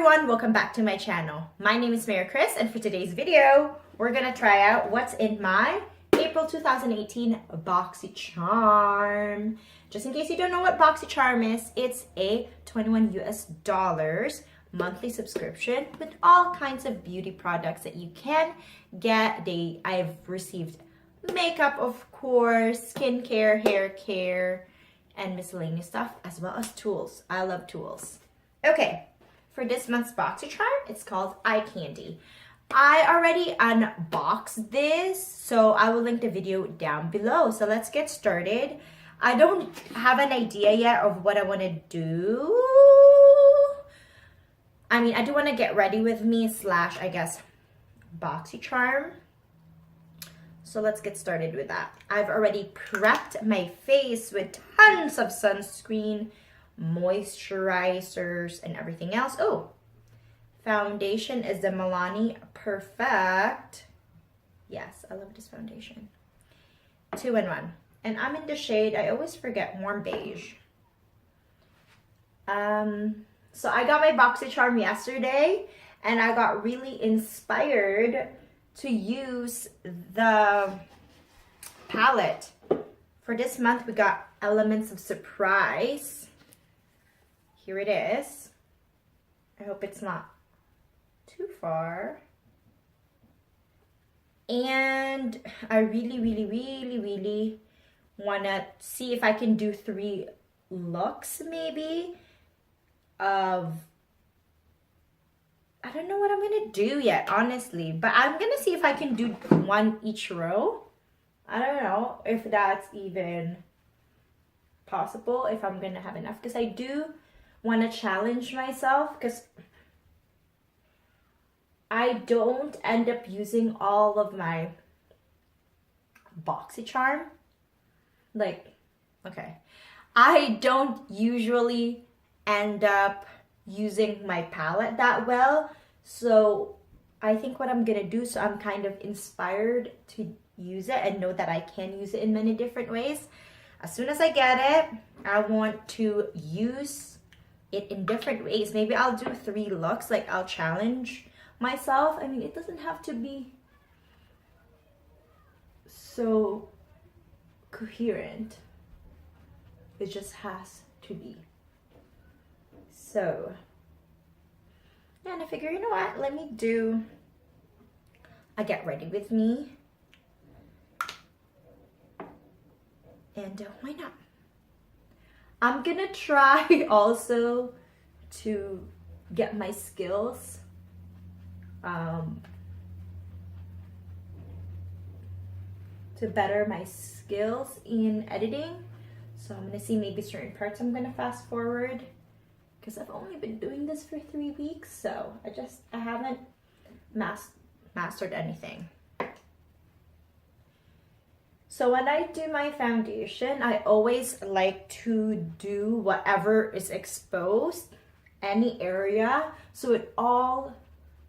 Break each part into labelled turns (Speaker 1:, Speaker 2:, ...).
Speaker 1: everyone, welcome back to my channel. My name is Mary Chris, and for today's video, we're gonna try out what's in my April 2018 Boxycharm. Just in case you don't know what Boxycharm is, it's a $21 US monthly subscription with all kinds of beauty products that you can get. I've received makeup, of course, skincare, hair care, and miscellaneous stuff, as well as tools. I love tools. Okay, for this month's Boxycharm, it's called Eye Candy. I already unboxed this, so I will link the video down below. So let's get started. I don't have an idea yet of what I want to do. I mean, I do want to get ready with me / I guess Boxycharm. So let's get started with that. I've already prepped my face with tons of sunscreen, moisturizers, and everything else. Oh, foundation is the Milani Perfect. Yes, I love this foundation. 2-in-1. And I'm in the shade, I always forget, warm beige. So I got my Boxycharm yesterday, and I got really inspired to use the palette. For this month, we got Elements of Surprise. Here it is. I hope it's not too far. And I really want to see if I can do 3 looks maybe of, I don't know what I'm going to do yet, honestly. But I'm going to see if I can do 1 each row. I don't know if that's even possible, if I'm going to have enough. Because I do want to challenge myself. Because I don't end up using all of my Boxycharm. Like, okay. I don't usually end up using my palette that well, so I think what I'm gonna do, so I'm kind of inspired to use it and know that I can use it in many different ways. As soon as I get it, I want to use it in different ways. Maybe I'll do 3 looks, like I'll challenge myself. I mean, it doesn't have to be so coherent, it just has to be. So, yeah, and I figure, you know what, let me do a get ready with me. And why not? I'm gonna try also to get my skills to better my skills in editing. So I'm gonna see maybe certain parts I'm gonna fast forward, because I've only been doing this for 3 weeks, so I haven't mastered anything. So when I do my foundation, I always like to do whatever is exposed, any area, so it all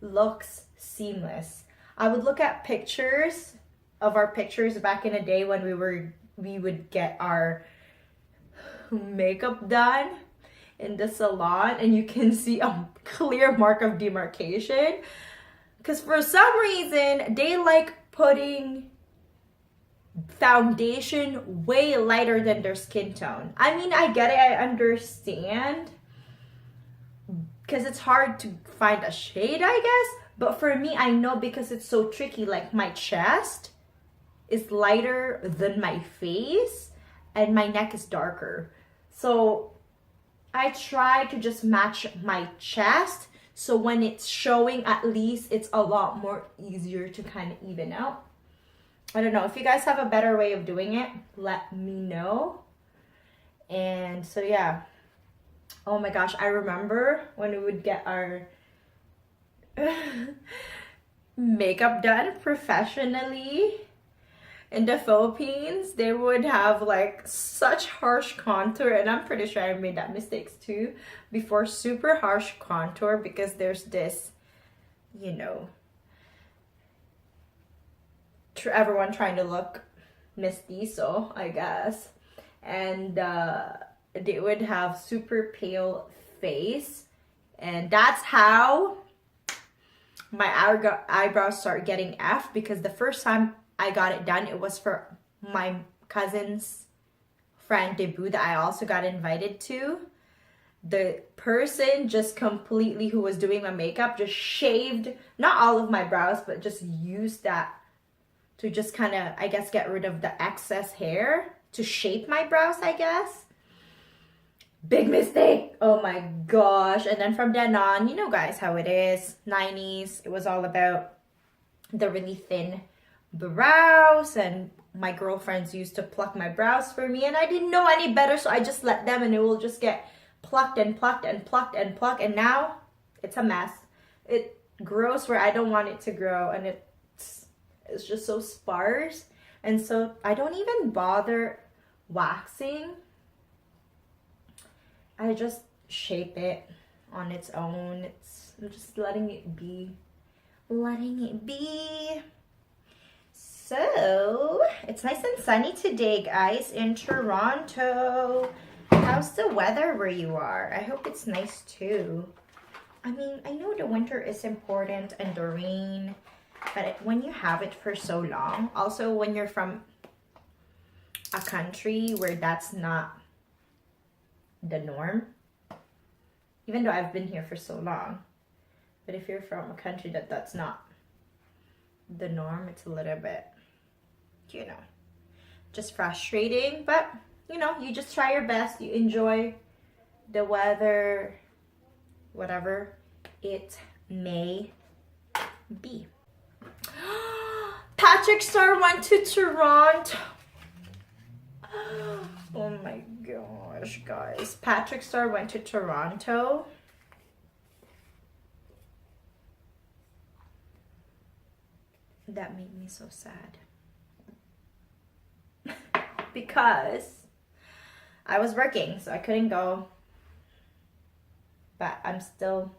Speaker 1: looks seamless. I would look at pictures of our pictures back in the day when we would get our makeup done in the salon, and you can see a clear mark of demarcation, because for some reason they like putting foundation way lighter than their skin tone. I mean, I get it, I understand, because it's hard to find a shade, I guess, but for me, I know, because it's so tricky. Like, my chest is lighter than my face, and my neck is darker. So I try to just match my chest, so when it's showing, at least it's a lot more easier to kind of even out. I don't know. If you guys have a better way of doing it, let me know. And so, yeah. Oh my gosh, I remember when we would get our makeup done professionally in the Philippines. They would have like such harsh contour, and I'm pretty sure I made that mistakes too before. Super harsh contour, because there's this, you know, everyone trying to look mestizo, I guess, and they would have super pale face, And that's how my eyebrows start getting F, because the first time I got it done, it was for my cousin's friend debut that I also got invited to. The person just completely, who was doing my makeup, just shaved, not all of my brows, but just used that to just kind of, I guess, get rid of the excess hair to shape my brows, I guess. Big mistake. Oh my gosh. And then from then on, you know guys how it is. 90s, it was all about the really thin brows, and my girlfriends used to pluck my brows for me, and I didn't know any better, so I just let them, and it will just get plucked and plucked and plucked and plucked, and now it's a mess. It grows where I don't want it to grow, and it's just so sparse, and so I don't even bother waxing. I just shape it on its own. I'm just letting it be. So, it's nice and sunny today, guys, in Toronto. How's the weather where you are? I hope it's nice too. I mean, I know the winter is important and the rain, but when you have it for so long, also when you're from a country where that's not the norm, even though I've been here for so long, but if you're from a country that's not the norm, it's a little bit, you know, just frustrating. But you know, you just try your best, you enjoy the weather, whatever it may be. Patrick Star went to Toronto. Oh my gosh, guys. Patrick Star went to Toronto. That made me so sad. Because I was working, so I couldn't go. But I'm still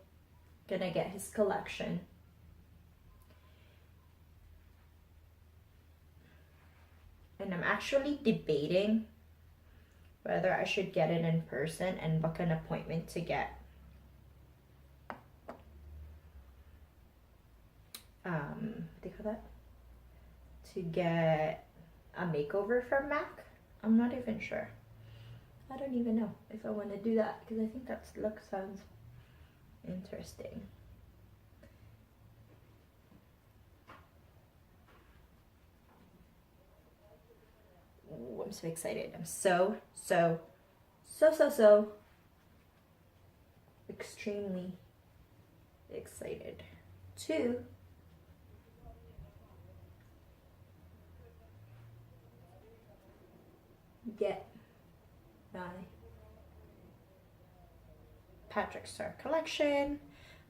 Speaker 1: gonna get his collection. And I'm actually debating whether I should get it in person and book an appointment to get what do you call that? To get a makeover from Mac. I'm not even sure. I don't even know if I want to do that, because I think that sounds interesting. Ooh, I'm so excited. I'm so extremely excited to get my Patrick Star collection.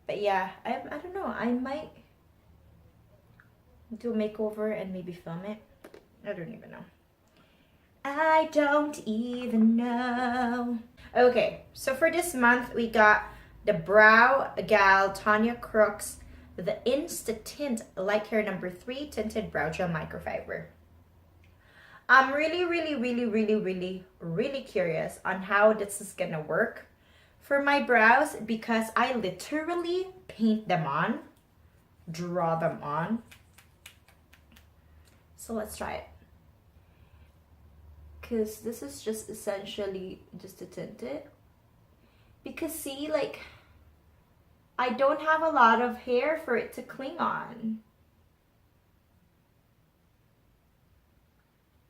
Speaker 1: But yeah, I don't know, I might do a makeover and maybe film it. I don't even know. I don't even know. Okay, so for this month we got the Brow Gal Tanya Crooks, the Insta Tint Light Care number 3 Tinted Brow Gel Microfiber. I'm really curious on how this is gonna work for my brows, because I literally paint them on, draw them on. So let's try it. Because this is just essentially just to tint it. Because see, like, I don't have a lot of hair for it to cling on.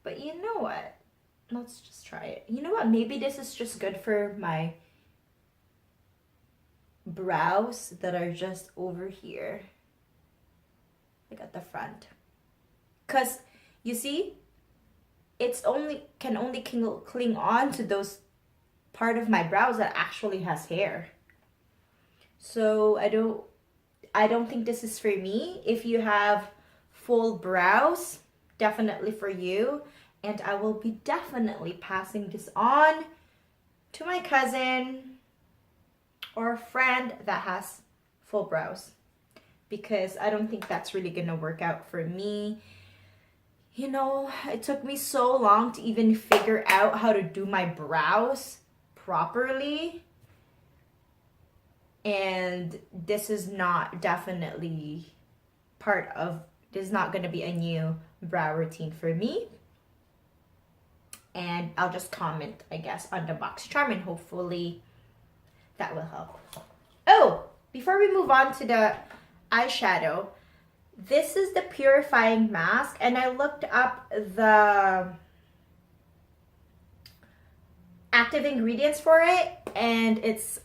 Speaker 1: But you know what? Let's just try it. You know what? Maybe this is just good for my brows that are just over here. Like at the front. Because, you see, it's can only cling on to those part of my brows that actually has hair. So I don't think this is for me. If you have full brows, definitely for you. And I will be definitely passing this on to my cousin or a friend that has full brows, because I don't think that's really gonna work out for me. You know, it took me so long to even figure out how to do my brows properly. And this is not definitely this is not going to be a new brow routine for me. And I'll just comment, I guess, on the Boxycharm, and hopefully that will help. Oh, before we move on to the eyeshadow, this is the purifying mask, and I looked up the active ingredients for it, and it's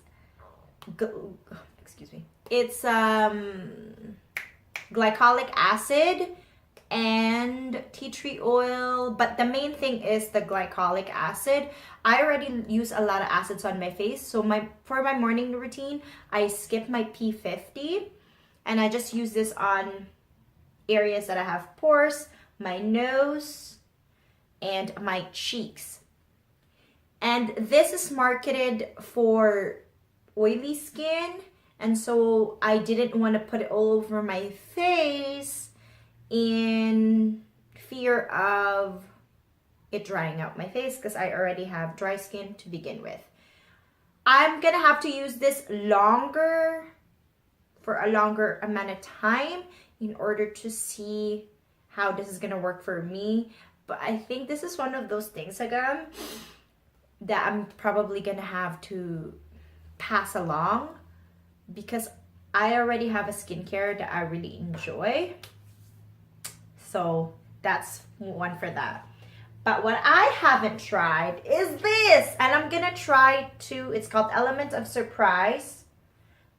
Speaker 1: glycolic acid and tea tree oil, but the main thing is the glycolic acid. I already use a lot of acids on my face, so for my morning routine, I skip my P50 and I just use this on areas that I have pores, my nose, and my cheeks. And this is marketed for oily skin, and so I didn't want to put it all over my face in fear of it drying out my face, because I already have dry skin to begin with. I'm gonna have to use this for a longer amount of time in order to see how this is gonna work for me. But I think this is one of those things again that I'm probably gonna have to pass along, because I already have a skincare that I really enjoy. So that's one for that. But what I haven't tried is this, and I'm gonna try it's called Element of Surprise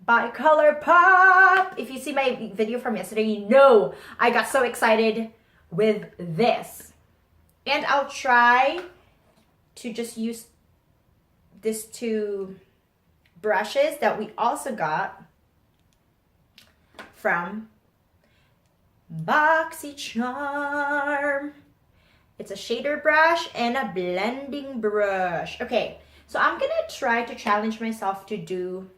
Speaker 1: by ColourPop. If you see my video from yesterday, you know I got so excited with this. And I'll try to just use these two brushes that we also got from Boxycharm. It's a shader brush and a blending brush. Okay, so I'm gonna try to challenge myself to do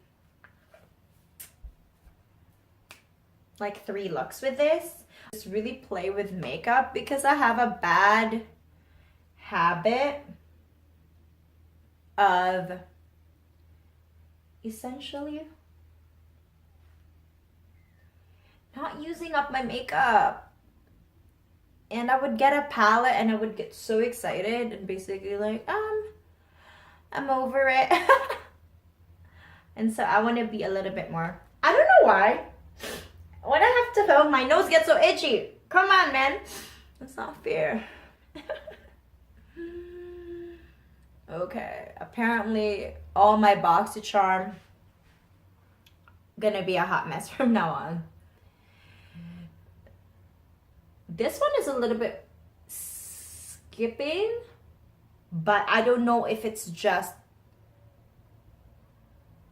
Speaker 1: like 3 looks with this. Just really play with makeup, because I have a bad habit of essentially not using up my makeup. And I would get a palette and I would get so excited and basically like, I'm over it. And so I want to be a little bit more, I don't know why. When I have to film, my nose gets so itchy. Come on, man. That's not fair. Okay, apparently all my Boxycharm gonna be a hot mess from now on. This one is a little bit skipping, but I don't know if it's just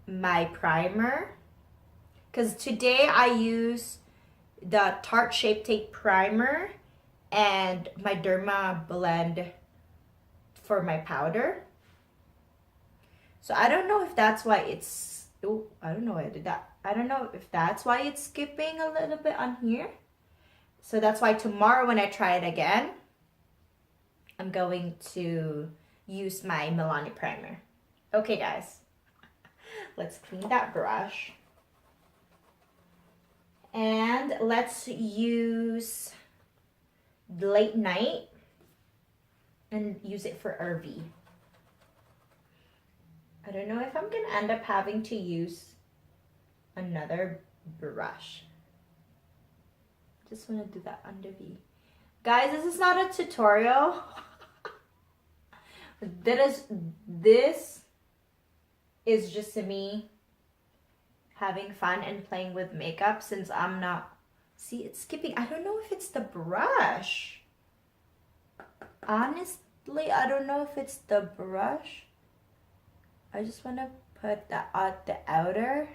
Speaker 1: my primer, because today I use the Tarte Shape Tape primer and my Derma blend for my powder. So I don't know if that's why it's, I don't know why I did that. I don't know if that's why it's skipping a little bit on here. So that's why tomorrow when I try it again, I'm going to use my Milani primer. Okay, guys, let's clean that brush. And let's use Late Night and use it for RV. I don't know if I'm gonna end up having to use another brush. Just want to do that under V. Guys, this is not a tutorial. This is just me having fun and playing with makeup, since I'm not, see, it's skipping. I don't know if it's the brush. Honestly, I don't know if it's the brush. I just want to put that at the outer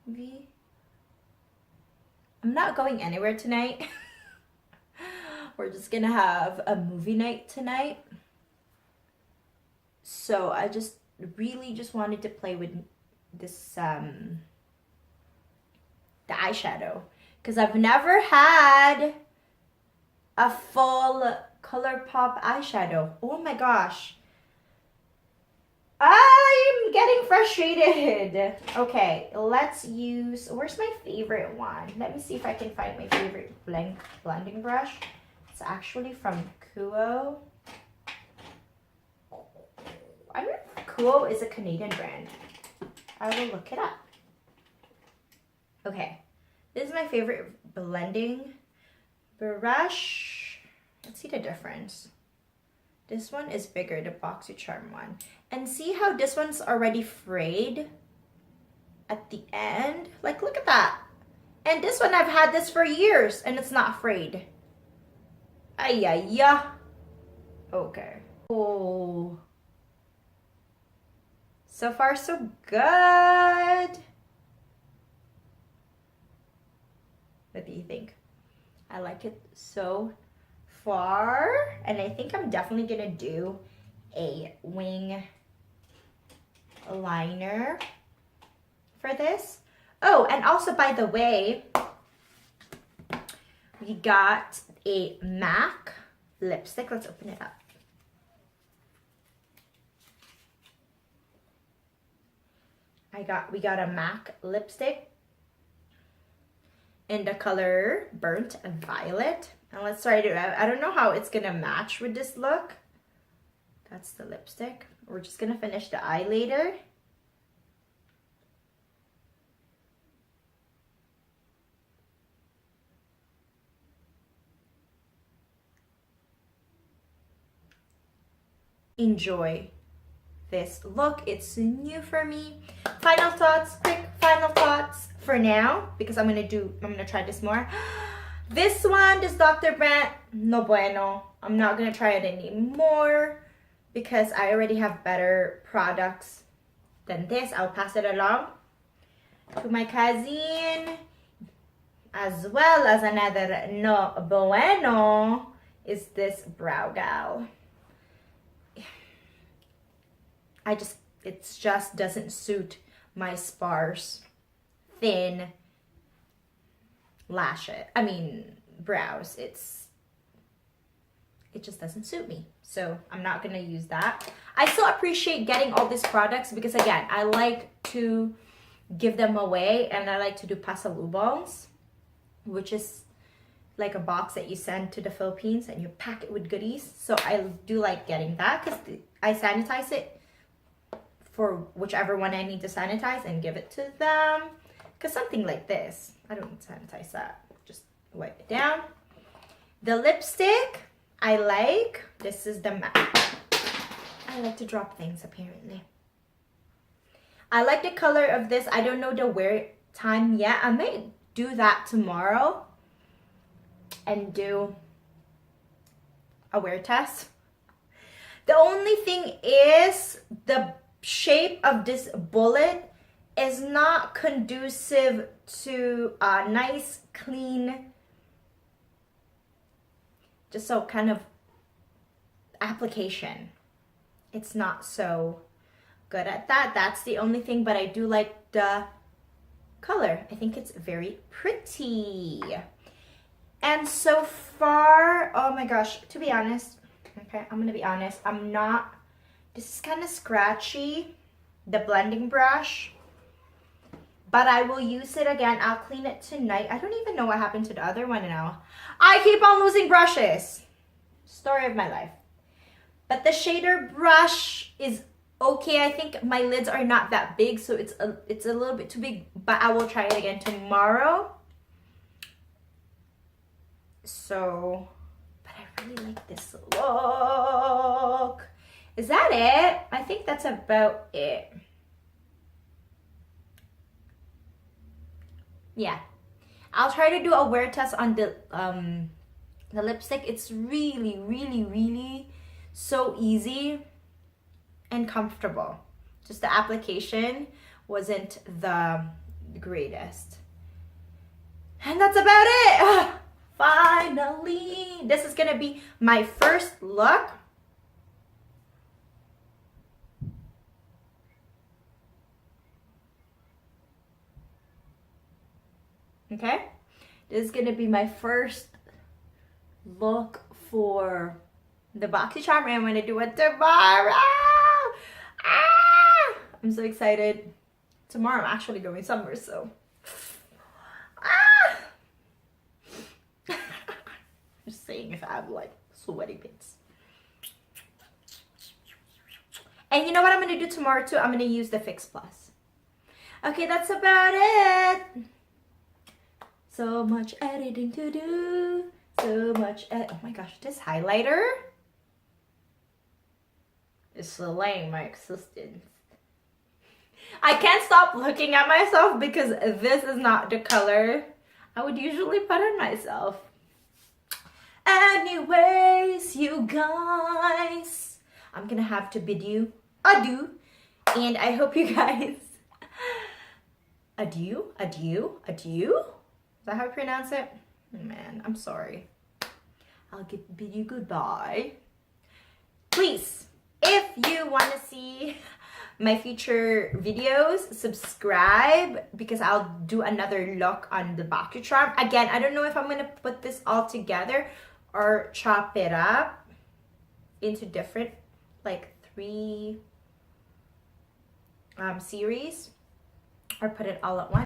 Speaker 1: V. I'm not going anywhere tonight. We're just gonna have a movie night tonight. So I just really just wanted to play with this the eyeshadow, because I've never had a full ColourPop eyeshadow. Oh my gosh. I'm getting frustrated. Okay, let's use, where's my favorite one? Let me see if I can find my favorite blending brush. It's actually from Kuo. I don't know if Kuo is a Canadian brand. I will look it up. Okay, this is my favorite blending brush. Let's see the difference. This one is bigger, the Boxycharm one. And see how this one's already frayed at the end? Like, look at that. And this one, I've had this for years and it's not frayed. Ay, ay, ay. Okay. Oh. So far, so good. What do you think? I like it so far. And I think I'm definitely gonna do a wing liner for this. Oh, and also, by the way, we got a MAC lipstick. Let's open it up. We got a MAC lipstick in the color Burnt Violet. And let's try it out. I don't know how it's gonna match with this look. That's the lipstick. We're just gonna finish the eye later. Enjoy this look. It's new for me. Final thoughts, quick final thoughts for now, because I'm gonna try this more. This one, this Dr.Brandt, no bueno. I'm not gonna try it anymore because I already have better products than this. I'll pass it along to my cousin, as well as another no bueno is this Brow Gal. It just doesn't suit my sparse, thin brows. It just doesn't suit me. So I'm not gonna use that. I still appreciate getting all these products because, again, I like to give them away and I like to do pasalubongs, which is like a box that you send to the Philippines and you pack it with goodies. So I do like getting that because I sanitize it for whichever one I need to sanitize and give it to them. Because something like this, I don't sanitize that. Just wipe it down. The lipstick, I like. This is the MAC. I like to drop things, apparently. I like the color of this. I don't know the wear time yet. I may do that tomorrow and do a wear test. The only thing is the shape of this bullet is not conducive to a nice, clean, just so kind of application. It's not so good at that. That's the only thing, but I do like the color. I think it's very pretty. And so far, oh my gosh, to be honest, okay, I'm gonna be honest, this is kind of scratchy, the blending brush, but I will use it again. I'll clean it tonight. I don't even know what happened to the other one now. I keep on losing brushes. Story of my life. But the shader brush is okay. I think my lids are not that big, so it's a little bit too big, but I will try it again tomorrow. So, but I really like this look. Is that it? I think that's about it. Yeah. I'll try to do a wear test on the lipstick. It's really, really, really so easy and comfortable. Just the application wasn't the greatest. And that's about it. Finally. This is gonna be my first look. Okay, this is gonna be my first look for the Boxycharm, and I'm gonna do it tomorrow. Ah! I'm so excited. Tomorrow I'm actually going somewhere, so. Just saying if I have like sweaty bits. And you know what I'm gonna do tomorrow too? I'm gonna use the Fix Plus. Okay, that's about it. So much editing to do. So much oh my gosh, this highlighter is slaying my existence. I can't stop looking at myself because this is not the color I would usually put on myself. Anyways, you guys, I'm gonna have to bid you adieu, and I hope you guys adieu. Is that how I pronounce it? Man, I'm sorry. I'll bid you goodbye. Please, if you want to see my future videos, subscribe, because I'll do another look on the Boxycharm. Again, I don't know if I'm going to put this all together or chop it up into different, like 3 series, or put it all at once.